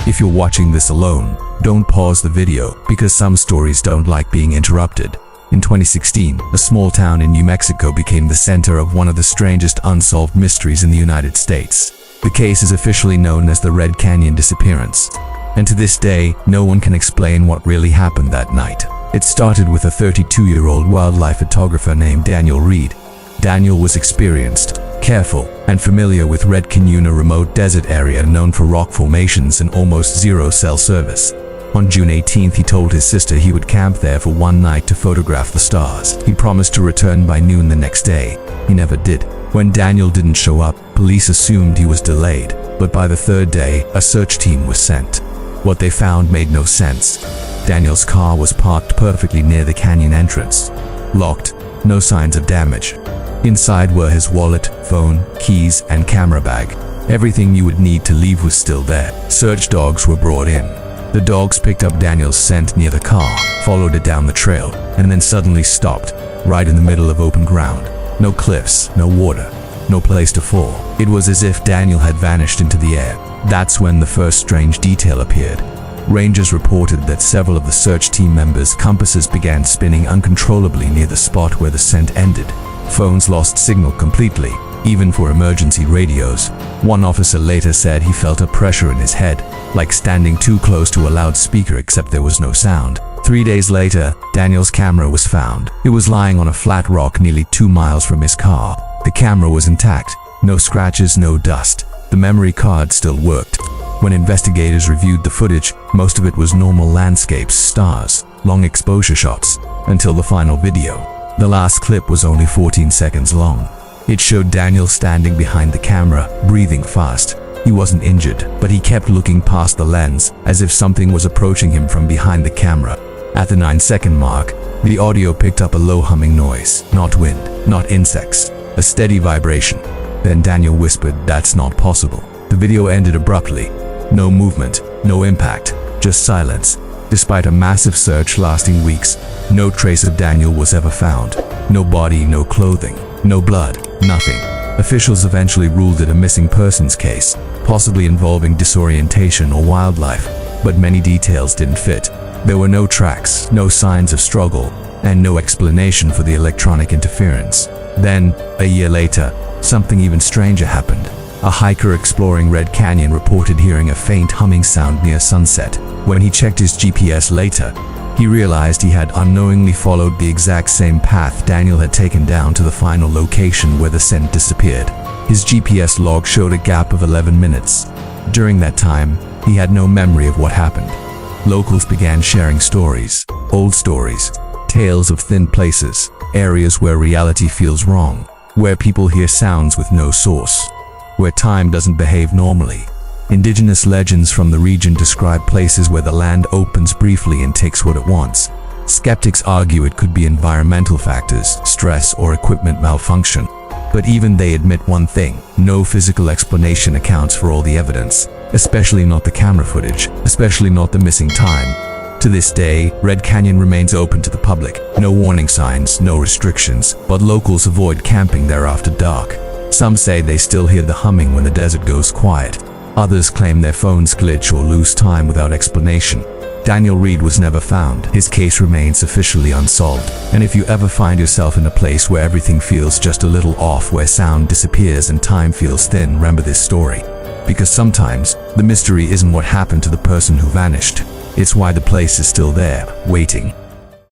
If you're watching this alone, don't pause the video because some stories don't like being interrupted. In 2016, a small town in New Mexico became the center of one of the strangest unsolved mysteries in the United States. The case is officially known as the Red Canyon disappearance. And to this day, no one can explain what really happened that night. It started with a 32-year-old wildlife photographer named Daniel Reed. Daniel was experienced, careful, and familiar with Red Canyon, a remote desert area known for rock formations and almost zero cell service. On June 18th, he told his sister he would camp there for one night to photograph the stars. He promised to return by noon the next day. He never did. When Daniel didn't show up, police assumed he was delayed, but by the third day, a search team was sent. What they found made no sense. Daniel's car was parked perfectly near the canyon entrance. Locked, no signs of damage. Inside were his wallet, phone, keys, and camera bag. Everything you would need to leave was still there. Search dogs were brought in. The dogs picked up Daniel's scent near the car, followed it down the trail, and then suddenly stopped, right in the middle of open ground. No cliffs, no water, no place to fall. It was as if Daniel had vanished into the air. That's when the first strange detail appeared. Rangers reported that several of the search team members' compasses began spinning uncontrollably near the spot where the scent ended. Phones lost signal completely, even for emergency radios. One officer later said he felt a pressure in his head, like standing too close to a loudspeaker, except there was no sound. 3 days later, Daniel's camera was found. It was lying on a flat rock nearly 2 miles from his car. The camera was intact, no scratches, no dust. The memory card still worked. When investigators reviewed the footage, most of it was normal landscapes, stars, long exposure shots, until the final video. The last clip was only 14 seconds long. It showed Daniel standing behind the camera, breathing fast. He wasn't injured, but he kept looking past the lens, as if something was approaching him from behind the camera. At the 9-second mark, the audio picked up a low humming noise. Not wind, not insects, a steady vibration. Then Daniel whispered, "That's not possible." The video ended abruptly. No movement, no impact, just silence. Despite a massive search lasting weeks, no trace of Daniel was ever found. No body, no clothing, no blood, nothing. Officials eventually ruled it a missing persons case, possibly involving disorientation or wildlife, but many details didn't fit. There were no tracks, no signs of struggle, and no explanation for the electronic interference. Then, a year later, something even stranger happened. A hiker exploring Red Canyon reported hearing a faint humming sound near sunset. When he checked his GPS later, he realized he had unknowingly followed the exact same path Daniel had taken down to the final location where the scent disappeared. His GPS log showed a gap of 11 minutes. During that time, he had no memory of what happened. Locals began sharing stories, old stories, tales of thin places, areas where reality feels wrong, where people hear sounds with no source, where time doesn't behave normally. Indigenous legends from the region describe places where the land opens briefly and takes what it wants. Skeptics argue it could be environmental factors, stress, or equipment malfunction. But even they admit one thing: no physical explanation accounts for all the evidence, especially not the camera footage, especially not the missing time. To this day, Red Canyon remains open to the public. No warning signs, no restrictions, but locals avoid camping there after dark. Some say they still hear the humming when the desert goes quiet. Others claim their phones glitch or lose time without explanation. Daniel Reed was never found. His case remains officially unsolved. And if you ever find yourself in a place where everything feels just a little off, where sound disappears and time feels thin, remember this story. Because sometimes, the mystery isn't what happened to the person who vanished. It's why the place is still there, waiting.